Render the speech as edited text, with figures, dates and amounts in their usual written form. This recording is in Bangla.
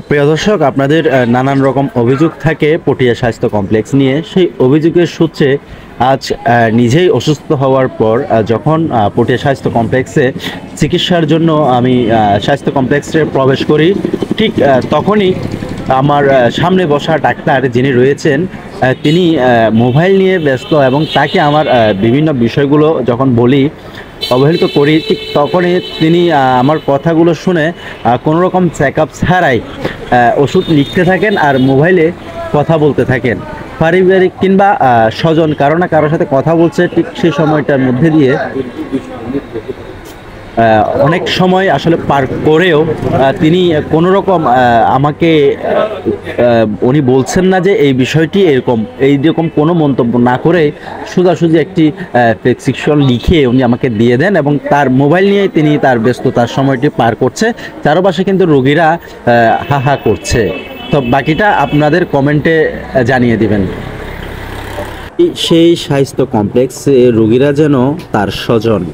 প্রিয় দর্শক, আপনাদের নানান রকম অভিযোগ থাকে পটিয়া স্বাস্থ্য কমপ্লেক্স নিয়ে। সেই অভিযোগের সূত্রে আজ নিজেই অসুস্থ হওয়ার পর যখন পটিয়া স্বাস্থ্য কমপ্লেক্সে চিকিৎসার জন্য আমি স্বাস্থ্য কমপ্লেক্সে প্রবেশ করি, ঠিক তখনই আমার সামনে বসা ডাক্তার যিনি রয়েছেন তিনি মোবাইল নিয়ে ব্যস্ত, এবং তাকে আমার বিভিন্ন বিষয়গুলো যখন বলি, অবহেলিত করি, ঠিক তখনই তিনি আমার কথাগুলো শুনে কোনো রকম চেক আপ ছাড়াই ওষুধ লিখতে থাকেন আর মোবাইলে কথা বলতে থাকেন। পারিবারিক কিংবা স্বজন কারো না কারোর সাথে কথা বলছে, ঠিক সেই সময়টার মধ্যে দিয়ে অনেক সময় আসলে পার করেও তিনি কোনো রকম আমাকে উনি বলছেন না যে এই বিষয়টি এরকম, এইরকম কোনো মন্তব্য না করে সোজাসুজি একটি প্রেসক্রিপশন লিখে উনি আমাকে দিয়ে দেন, এবং তার মোবাইল নিয়ে তিনি তার ব্যস্ততার সময়টি পার করছে। চারপাশে কিন্তু রোগীরা হা হা করছে। তো বাকিটা আপনাদের কমেন্টে জানিয়ে দিবেন। সেই স্বাস্থ্য কমপ্লেক্সে রোগীরা যেন তার স্বজন।